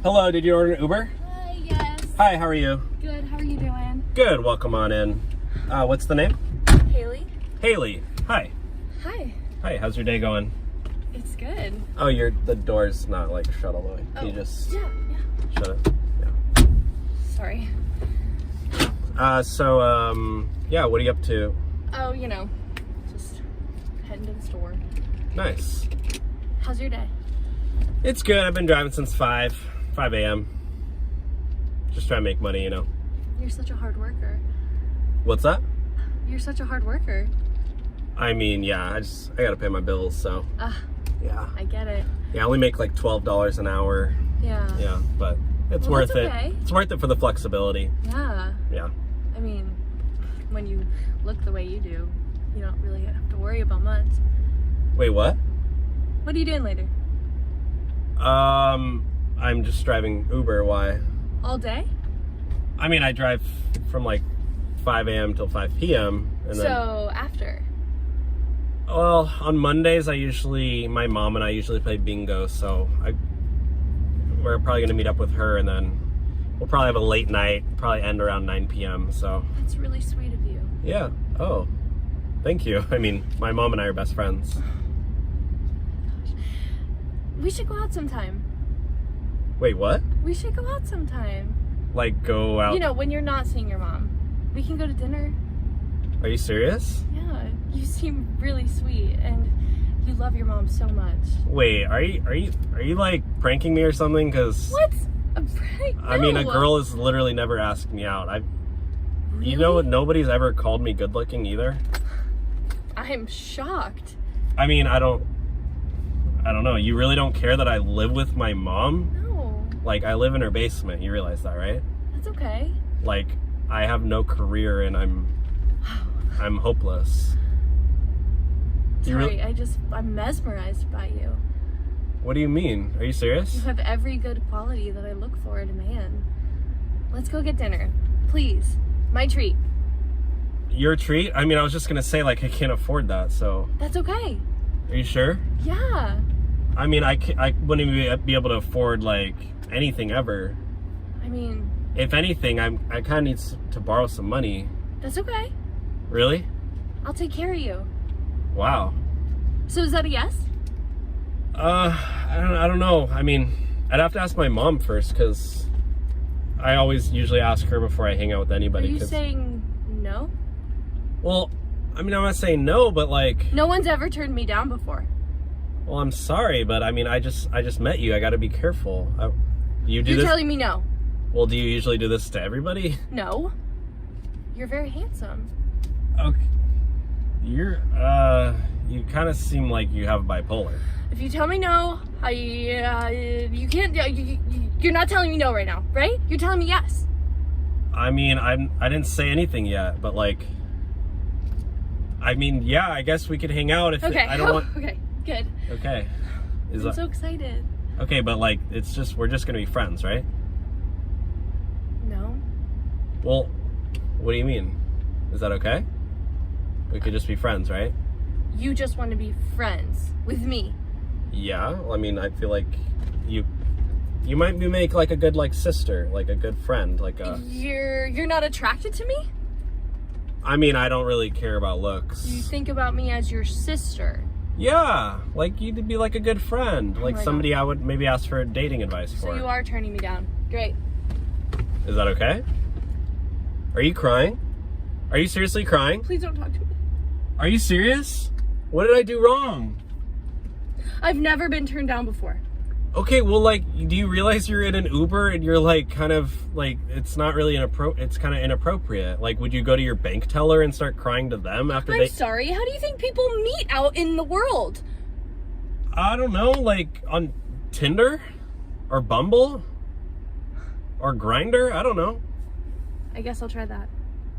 Hello, did you order an Uber? Yes. Hi, how are you? Good, how are you doing? Good, welcome on in. What's the name? Haley. Haley. Hi. Hi. Hi, how's your day going? It's good. Oh, the door's not like shut all the way. Can you just Yeah. shut it? Yeah. Sorry. Yeah, what are you up to? Oh, just heading to the store. Nice. How's your day? It's good, I've been driving since 5 a.m. Just trying to make money, You're such a hard worker. What's that? You're such a hard worker. I mean, yeah, I gotta pay my bills, so. Yeah. I get it. Yeah, I only make like $12 an hour. Yeah. Yeah, but it's Well, worth that's it. okay. It's worth it for the flexibility. Yeah. Yeah. I mean, when you look the way you do, you don't really have to worry about much. Wait, what? What are you doing later? I'm just driving Uber. Why? All day? I mean, I drive from like 5 a.m. till 5 p.m. and then. So, after? Well, on Mondays, my mom and I usually play bingo, so we're probably gonna meet up with her, and then we'll probably have a late night, probably end around 9 p.m. So. That's really sweet of you. Yeah. Oh, thank you. I mean, my mom and I are best friends. We should go out sometime. Wait, what? We should go out sometime. Like go out? When you're not seeing your mom. We can go to dinner. Are you serious? Yeah, you seem really sweet and you love your mom so much. Wait, are you like pranking me or something? Cause what? A prank? No. I mean, a girl has literally never asked me out. Really? You know what? Nobody's ever called me good looking either. I'm shocked. I mean, I don't know. You really don't care that I live with my mom? No. Like, I live in her basement. You realize that, right? That's okay. Like, I have no career and I'm hopeless. Sorry, I'm mesmerized by you. What do you mean? Are you serious? You have every good quality that I look for in a man. Let's go get dinner. Please. My treat. Your treat? I mean, I was just gonna say, like, I can't afford that, so. That's okay. Are you sure? Yeah. I mean, I wouldn't even be able to afford, like, anything ever. I mean... If anything, I kind of need to borrow some money. That's okay. Really? I'll take care of you. Wow. So is that a yes? I don't know. I mean, I'd have to ask my mom first, because I always usually ask her before I hang out with anybody. Are you saying no? Well, I mean, I'm not saying no, but like... No one's ever turned me down before. Well, I'm sorry, but I mean, I just met you. I gotta be careful. You're telling me no. Well, do you usually do this to everybody? No. You're very handsome. Okay. You kind of seem like you have bipolar. If you tell me no, you can't, you're not telling me no right now, right? You're telling me yes. I mean, I didn't say anything yet, but like, I mean, yeah, I guess we could hang out if okay. I don't want. Okay, good. Okay. I'm so excited. Okay, but like, we're just gonna be friends, right? No. Well, what do you mean? Is that okay? We could just be friends, right? You just want to be friends with me. Yeah, well, I mean, I feel like you might make like a good like sister, like a good friend, like a. You're not attracted to me? I mean, I don't really care about looks. You think about me as your sister. Yeah, like you'd be like a good friend, like somebody I would maybe ask for dating advice for. So you are turning me down. Great. Is that okay? Are you crying? Are you seriously crying? Please don't talk to me. Are you serious? What did I do wrong? I've never been turned down before. Okay, well, like, do you realize you're in an Uber and you're like kind of like, it's not really it's kind of inappropriate. Like, would you go to your bank teller and start crying to them after I'm sorry, how do you think people meet out in the world? I don't know, like on Tinder or Bumble or Grindr? I don't know. I guess I'll try that.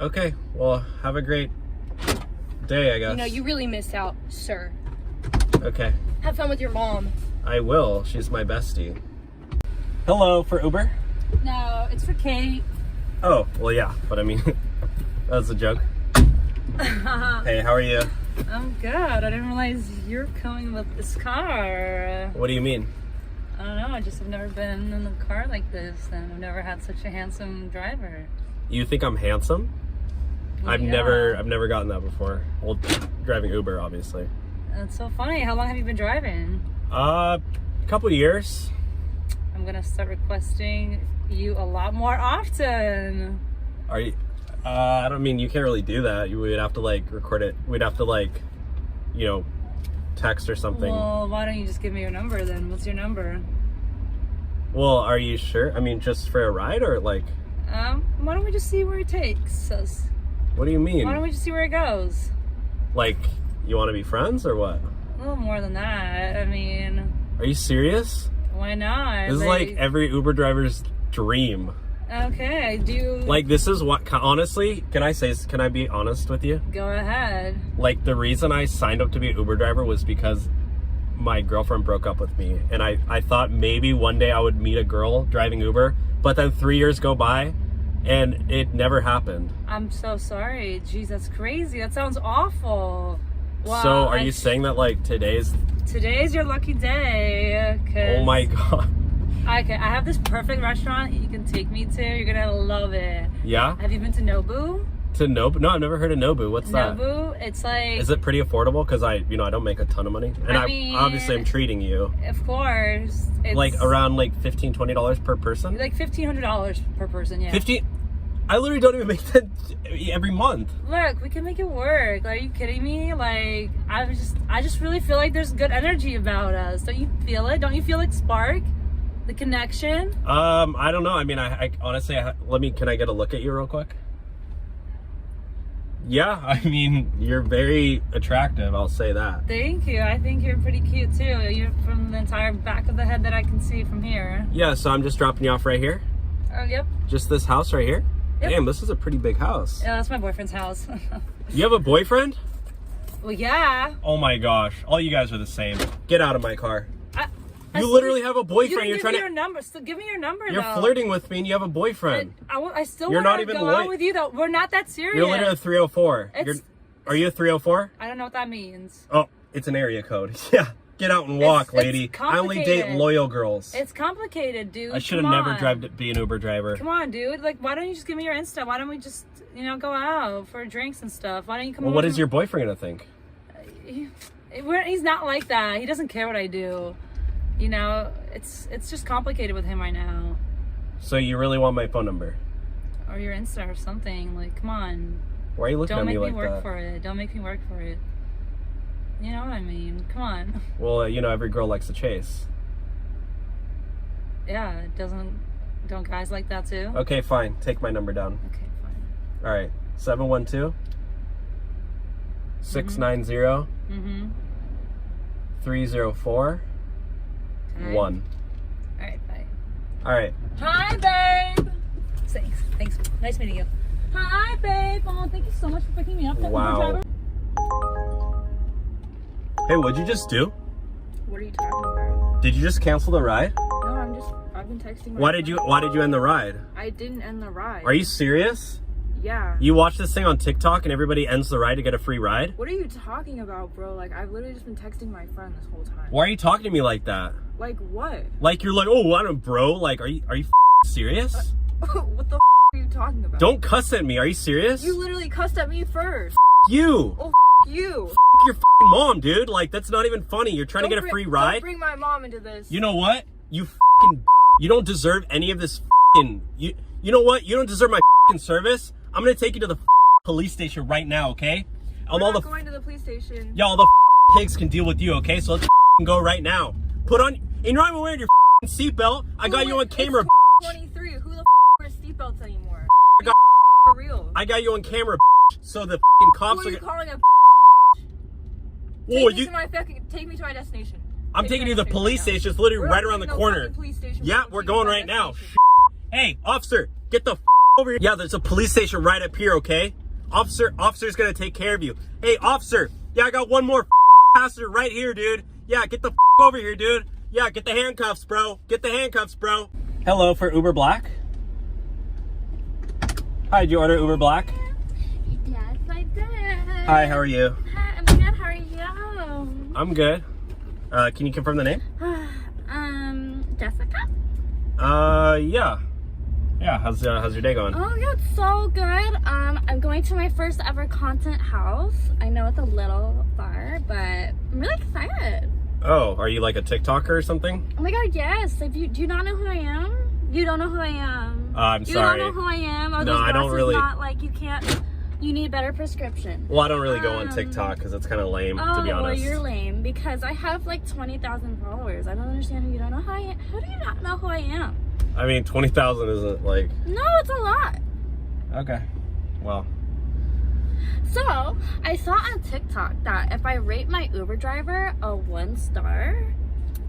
Okay, well, have a great day, I guess. You really missed out, sir. Okay. Have fun with your mom. I will. She's my bestie. Hello, for Uber? No, it's for Kate. Oh, well, yeah, but I mean, that was a joke. Hey, how are you? I'm good. I didn't realize you're coming with this car. What do you mean? I don't know. I just have never been in a car like this, and I've never had such a handsome driver. You think I'm handsome? Well, I've never gotten that before. Well, driving Uber, obviously. That's so funny. How long have you been driving? A couple years. I'm gonna start requesting you a lot more often. Are you? I don't mean you can't really do that. You would have to like record it. We'd have to like, you know, text or something. Well, why don't you just give me your number then? What's your number? Well, are you sure? I mean, just for a ride or like? Why don't we just see where it takes us? What do you mean? Why don't we just see where it goes? Like, you want to be friends or what? A little more than that. I mean, Are you serious? why not? This is like every Uber driver's dream. Okay, do you... Like, this is what, honestly, can I be honest with you? Go ahead. Like, the reason I signed up to be an Uber driver was because my girlfriend broke up with me. And I thought maybe one day I would meet a girl driving Uber, but then 3 years go by and it never happened. I'm so sorry. Jeez, that's crazy. That sounds awful. Wow, So are you saying that like today's your lucky day? 'Cause oh my God. Okay, I have this perfect restaurant you can take me to. You're gonna love it. Yeah? Have you been to Nobu? To Nobu? No, I've never heard of Nobu. What's that? Nobu, it's like... Is it pretty affordable? Because I don't make a ton of money. And I mean, obviously I'm treating you. Of course. It's Like around like $15, $20 per person? like $1,500 per person, yeah. 15? I literally don't even make that every month. Look, we can make it work. Are you kidding me? Like, I just really feel like there's good energy about us. Don't you feel it? Don't you feel like spark? The connection? I don't know. I mean, I honestly, can I get a look at you real quick? Yeah, I mean, you're very attractive, I'll say that. Thank you. I think you're pretty cute too. You're from the entire back of the head that I can see from here. Yeah, so I'm just dropping you off right here? Yep. Just this house right here? Yep. Damn, this is a pretty big house. Yeah, that's my boyfriend's house. You have a boyfriend? Well, yeah. Oh my gosh, all you guys are the same. Get out of my car. I You literally have a You boyfriend. didn't You're give trying me to. your number. So give me your number. You're though. flirting with me and you have a boyfriend. I still You're want not to even go out with you though. We're not that serious. You're literally a 304. Are you a 304? I don't know what that means. Oh, it's an area code. Yeah. Get out and walk, lady. I only date complicated. loyal girls. It's complicated, dude. I should have never tried to be an Uber driver. Come on, dude. Like, why don't you just give me your Insta? Why don't we just, go out for drinks and stuff? Why don't you come Well, over? what is your boyfriend gonna think? He's not like that. He doesn't care what I do. It's just complicated with him right now. So you really want my phone number? Or your Insta or something. Like, come on. Why are you looking at me like that? Don't make me work for it. Don't make me work for it. You know what I mean? Come on. Well, every girl likes to chase. Yeah, don't guys like that too? Okay, fine. Take my number down. Okay, fine. All right. 712 690 304 Okay. 1. All right, bye. All right. Hi, babe. Thanks. Nice meeting you. Hi, babe. Oh, thank you so much for picking me up. Wow. Hey, what'd you just do? What are you talking about? Did you just cancel the ride? No, I've been texting my Why did you end the ride? I didn't end the ride. Are you serious? Yeah. You watch this thing on TikTok and everybody ends the ride to get a free ride? What are you talking about, bro? Like, I've literally just been texting my friend this whole time. Why are you talking to me like that? Like, what? Like you're like, oh, I don't, bro. Like, are you serious? What the are you talking about? Don't cuss at me. Are you serious? You literally cussed at me first. You. Oh, you. Your mom, dude. Like, that's not even funny. You're trying to get a free ride. Don't bring my mom into this. You know what? You don't deserve any of this you know what? You don't deserve my service. I'm gonna take you to the police station right now, okay? We're not going to the police station. Yeah, all the pigs can deal with you, okay? So let's go right now. Put on, and you're not even wearing your seatbelt. I got you on camera. It's 23. Who the wears seatbelts anymore? I got for real. I got you on camera, so the cops Who are you calling a Whoa, take me to my destination. I'm taking you to the police station. It's literally right around the corner. Yeah, we're going right now. Hey, officer, get the over here. Yeah, there's a police station right up here, okay? Officer's gonna take care of you. Hey, officer. Yeah, I got one more passenger right here, dude. Yeah, get the over here, dude. Yeah, get the handcuffs, bro. Get the handcuffs, bro. Hello, for Uber Black. Hi, did you order Uber Black? Yes, I did. Hi, how are you? Hi, I'm good. How are you? I'm good. Can you confirm the name? Yeah. Yeah, how's your day going? Oh, yeah, it's so good. I'm going to my first ever content house. I know it's a little far, but I'm really excited. Oh, are you like a TikToker or something? Oh my god, yes. Do you not know who I am? You don't know who I am. I'm sorry. You don't know who I am? Are No, those I don't glasses really. Not like you need better prescription. Well, I don't really go on TikTok because it's kind of lame, to be honest. Oh, well, you're lame because I have like 20,000 followers. I don't understand how you don't know who I am. How do you not know who I am? I mean, 20,000 isn't like... No, it's a lot. Okay. Well. So, I saw on TikTok that if I rate my Uber driver a 1 star,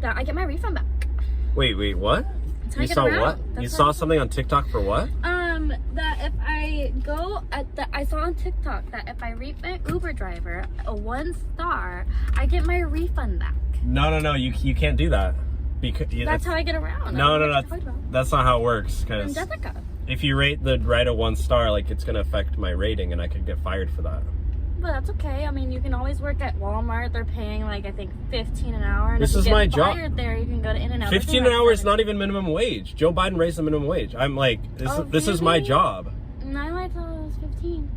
that I get my refund back. Wait, what? That's how I You get saw around. what? That's You how- saw something on TikTok for what? That if I go I saw on TikTok that if I rate my Uber driver a 1 star, I get my refund back. No, you can't do that. Because That's how I get around. No, That's that's not how it works. I'm Because Jessica. if you rate the ride a 1 star, like it's gonna affect my rating, and I could get fired for that. But that's okay. I mean, you can always work at Walmart. They're paying like I think $15 an hour. And This if is you my get job. fired there, you can go to In-N-Out. 15 an hour is not even minimum wage. Joe Biden raised the minimum wage. I'm like, this is my really? job. No, I thought it was 15.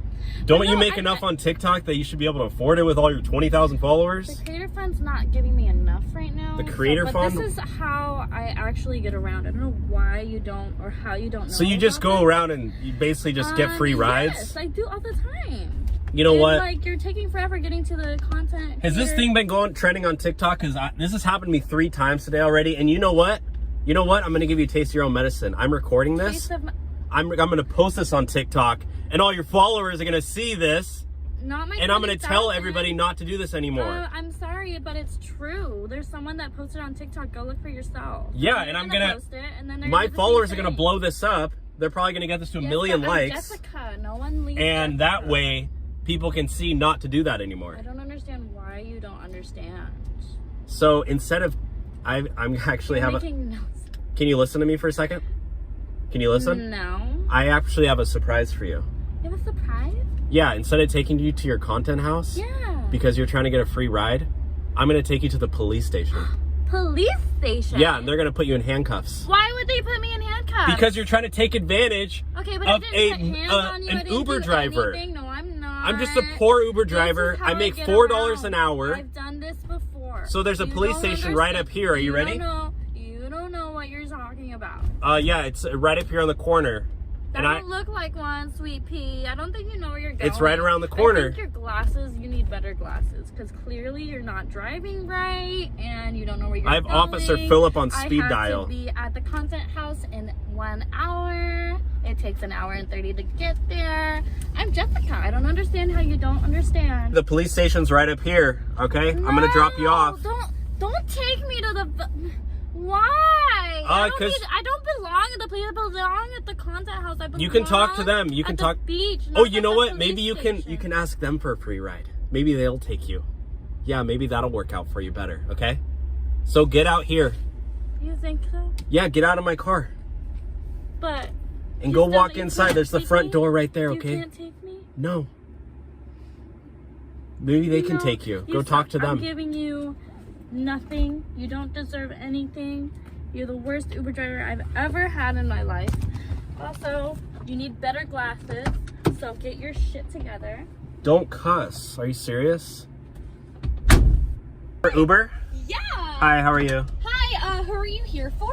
Don't But you no, make enough on TikTok that you should be able to afford it with all your 20,000 followers? The creator fund's not giving me enough right now. The creator but fund? This is how I actually get around. I don't know why you don't, or how you don't know. So you just about go it. around and you basically just get free rides? Yes, I do all the time. You know And, what? Like, you're taking forever getting to the content. Has this thing been trending on TikTok? Because this has happened to me 3 times today already. And you know what? I'm going to give you a taste of your own medicine. I'm recording this. I'm going to post this on TikTok. And all your followers are going to see this. Not my And I'm going to tell 20,000. everybody not to do this anymore. I'm sorry, but it's true. There's someone that posted on TikTok. Go look for yourself. Yeah, You're and I'm gonna post it, and then they're my gonna do the followers are same going to thing. blow this up. They're probably going to get this to a Yes, million but I'm likes. Jessica. No one leaves. And that way, people can see not to do that anymore. I don't understand why you don't understand. So instead of, I'm actually You're have a. making no sense. Can you listen to me for a second? Can you listen? No. I actually have a surprise for you. You have a surprise? Yeah, instead of taking you to your content house, Yeah. because you're trying to get a free ride, I'm going to take you to the police station. Police station? Yeah, and they're going to put you in handcuffs. Why would they put me in handcuffs? Because you're trying to take advantage Okay, but of I didn't put hands on you. I an didn't Uber do driver. anything. No, I'm not. I'm just a poor Uber This driver. is how I make get $4 around. an hour. I've done this before. So there's a You police don't station right up here. Are you ready? You don't know what you're talking about. Yeah, it's right up here on the corner. That And don't look like one, sweet pea. I don't think you know where you're going. It's right around the corner. I think your glasses, you need better glasses. Because clearly you're not driving right and you don't know where you're I have going. Officer Phillip on speed I dial. have to be at the content house in 1 hour. It takes 1 hour and 30 to get there. I'm Jessica. I don't understand how you don't understand. The police station's right up here, okay? I'm going to drop you off. Don't take me to the... Why? I don't belong at the place. I belong at the content house. I belong You can talk to them. You can talk. At the beach. Oh, not you at know the what? police Maybe you station. can ask them for a free ride. Maybe they'll take you. Yeah, maybe that'll work out for you better, okay? So get out here. You think so? Yeah, get out of my car. But... And you go still- walk you inside. can't There's the take front me? door right there, okay? You can't take me? No. Maybe they can No, take you. Go talk to I'm them. giving you nothing. You don't deserve anything. You're the worst Uber driver I've ever had in my life. Also, you need better glasses. So get your shit together. Don't cuss. Are you serious? Uber? Yeah. Hi, how are you? Hi. Who are you here for?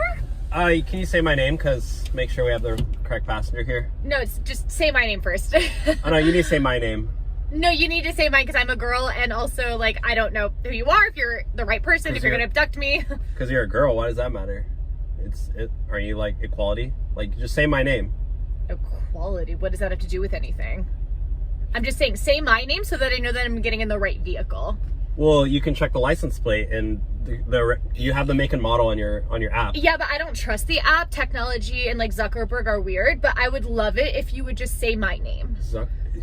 Can you say my name? Because make sure we have the correct passenger here. No, it's just say my name first. Oh, no, you need to say my name. No, you need to say mine because I'm a girl, and also, like, I don't know who you are, if you're the right person, if you're going to abduct me. Because you're a girl, why does that matter? Are you, like, equality? Like, just say my name. Equality? What does that have to do with anything? I'm just saying, say my name so that I know that I'm getting in the right vehicle. Well, you can check the license plate, and you have the make and model on your app. Yeah, but I don't trust the app. Technology and, like, Zuckerberg are weird, but I would love it if you would just say my name.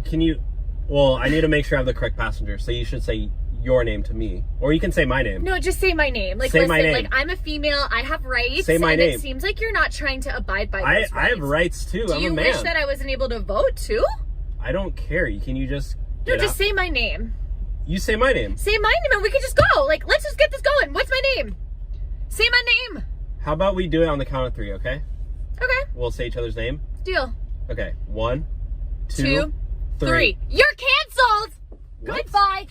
Can you... Well, I need to make sure I have the correct passenger, so you should say your name to me. Or you can say my name. No, just say my name. Like, say listen, my name. like, I'm a female, I have rights. Say my and name. It seems like you're not trying to abide by those rights. I have rights, too. Do I'm you a man. wish that I wasn't able to vote, too? I don't care. Can you just... No, just say my name. You say my name. Say my name and we can just go. Like, let's just get this going. What's my name? Say my name. How about we do it on the count of 3, okay? Okay. We'll say each other's name. Deal. Okay. 1, 2, 3. You're canceled. What? Goodbye.